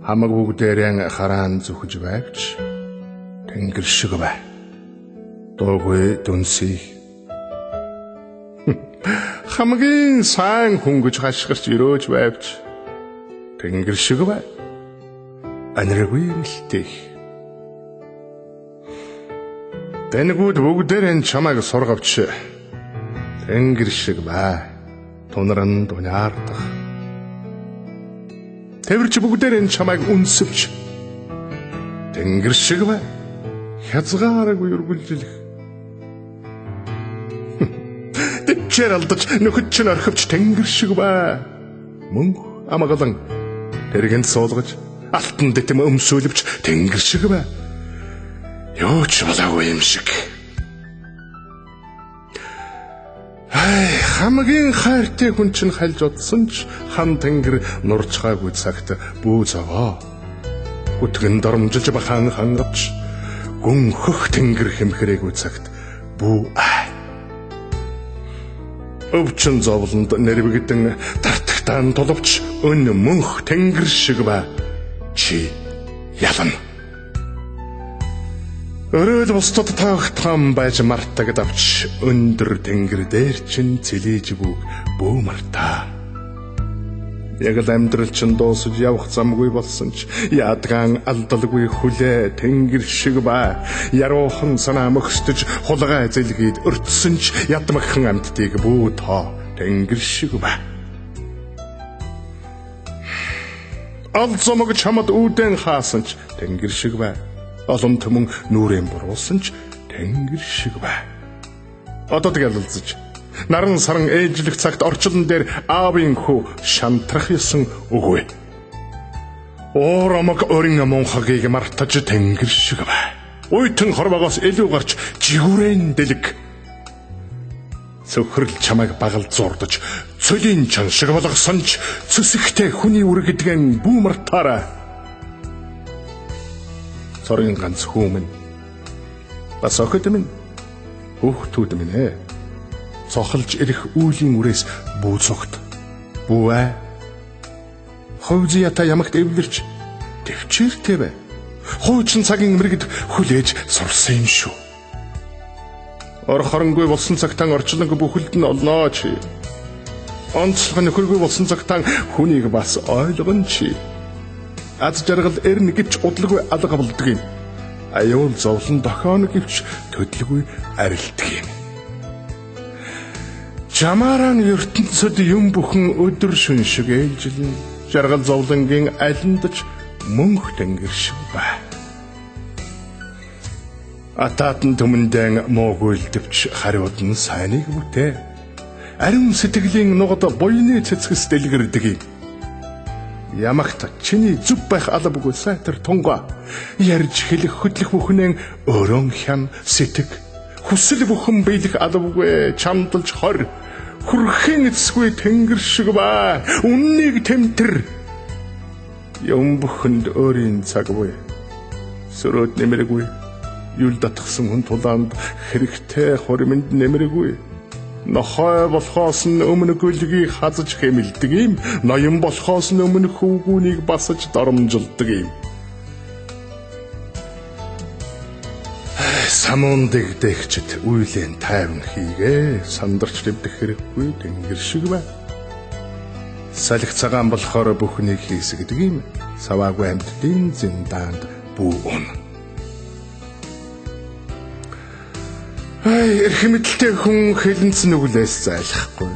Хамаг бүгдээрээ хараан зүхэж байвч тэнгэр шиг бай. Дуугүй дүнсий. Хамгийн сайн хөнгөж хашгирч өрөөж байвч тэнгэр шиг бай. Аниргүй мэлтэх. Тэнэгүүд бүгдээрээ чамайг сургавч тэнгэр шиг бай. Тунран дуняардах. Тэвэрч бүгдээрээ чамайг үнсвч тэнгэр шиг бай. Хязгааргүй үргэлжлэх. Тэвчээр алдаж нөхөд чинь орхивч тэнгэр шиг бай. Мөнх амгалан тэргэнд суулгаж алтан дэтэм өмсүүлвч тэнгэр шиг бай. Юу ч болоогүй юм шиг. Хамгийн хайртай хүн чинь хальж удсан ч хан тэнгэр нурчгаагүй цагт бүү зовоо. Үтгэн доромжилж бахан хангавч гүн хөх тэнгэр хэмхрээгүй цагт бүү ай. Өвчин зовлонд нэрвэгдэн тартагтаан толовч өн мөнх тэнгэр шиг бай. Чи ялан. Өрөөд бусдад таахтам байж мартагд авч өндөр тэнгэр дээр чин цэлээж бүү мартаа. Яг л амьдрал чин дуусаж явах замгүй болсон ч ядгаан алдалгүй хүлээ тэнгэр шиг бай. Яруухан санаа мөхсдөж хулгай зэлгээд өртсөн ч ядмагхан амьтдыг бүү тоо тэнгэр шиг бай. Алд зомог чамд үүдэн хаасан ч тэнгэр шиг бай. Олон төмөн нүрэн буруулсан ч тэнгэр шиг бай. Одоо тэгэлэлцэж наран саран ээжлэх цагт орчлон дээр аавын хүү шантрах ёсон үгүй. Оромог өрин мунхагийг мартаж тэнгэр шиг бай. Уйтан хорвоогоос илүү гарч жигүүрэн дэлэг. Цөхрөл чамайг багал зурдаж цөлийн чан шиг болгосон ч цэсэгтэй хүний үргэдгэн бүү мартаарай. Цорын ганц хүмүн бас охид минь хүүхдүүд минь цохолж ирэх үүлийн үрээс бүү цогт бүүэ ховзията ямагт эвлэрч төвчээртэй бай. Хуучин цагийн мэрэгд хүлээж сурсан юм шүү. Ор хоронгүй болсон цагтаа орчлонг бүхэлд нь олноо чи. Онцлог нөхөргүй болсон цагтаа хүнийг бас ойлгон чи. Аз жаргал эрн гэж удалгүй алга болдог юм. Аюул зовлон дохооно гэвч төдөлгүй арилдаг юм. Чамааран ертөнцөд юм бүхэн өдөр шөн шиг ээлжилнэ. Жаргал зовлонгийн алиндж мөнх тэнгэр шиг бай. Атаатан төмөндэн моогүйлдэвч хариуд нь сайныг бүтээ. Ариун сэтгэлийн нугад буйны цэцгэс дэлгэрдэг юм. Ямагт чиний зүв байх албагүй сайтар тунга ярьж хэлэх хөдлөх бүхнэн өрөн хям сэтг хүсэл бүхэн биелэх албагүй чамдалж хор хүрхэн эцгүй тэнгэр шиг бай. Үннийг тэмтэр юм бүхэнд өөрийн цаг буй сөрөөд нэмэргүй юл татгсан хүн тулаанд хэрэгтэй хоримд нэмэргүй. Нохой болохоос нь өмнө гүлгийг хазаж хэмэлдэг юм. Ноён болохоос нь өмнө хүүгүүнийг басаж доромжилдог юм. Самун дэгдэгчд үйлэн тайван хийгээ. Сандарч дэвдэх хэрэггүй тэнгэр шиг бай. Салхи цагаан болохоор бүхнийг хийсгдэг юм. Саваагүй амьтдын зиндаанд бүү он. Эрх мэдэлтэй хүн хэлэнц нүглээс зайлахгүй.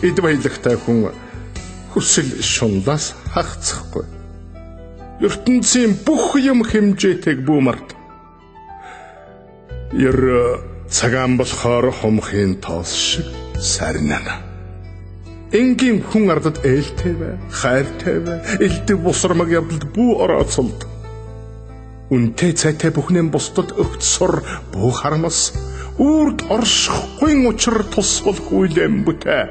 Эд баялагтай хүн хүсэл шунлаас хагацхгүй. ертөнцийн бүх юм хэмжээтэйг бүү март. Ер цагаан болохоор хомхын тоос шиг сарнана. Энгийн хүн ардад ээлтэй бай, хайртай бай, элдв бусрамаг явдалд бүү орооцолд. Үнтэй цайтай бүхнэн бусдад өгт сур бүү харамас. Үрд оршихгүй учир тусгал хүйлэм бүтэ.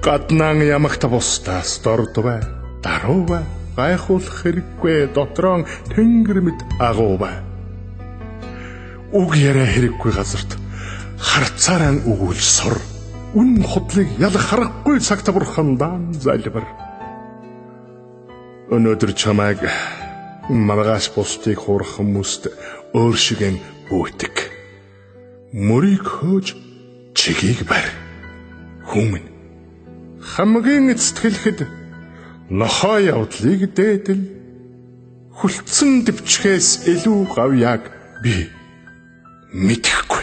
Гаднан ямагта бустаас дордвэ, дарувэ, гайхуулах хэрэггүй дотрон тэнгэр мэд агуувэ. Үг яриа хэрэггүй газарт харцаараа өгүүл сур. Үн худлыг ялах харахгүй цагта бурхан даан залбир. Өнөөдөр чамайг маргааш бусдыг хуурах хүмүүст өөр шигээн бүүтэг. Мөрийг хөөж чигийг барь. Хүмүн хамгийн эцэтгэлэхэд нохоо явдлыг дээдэл хүлцэн дэвчгээс илүү гавьяаг би мэдэхгүй.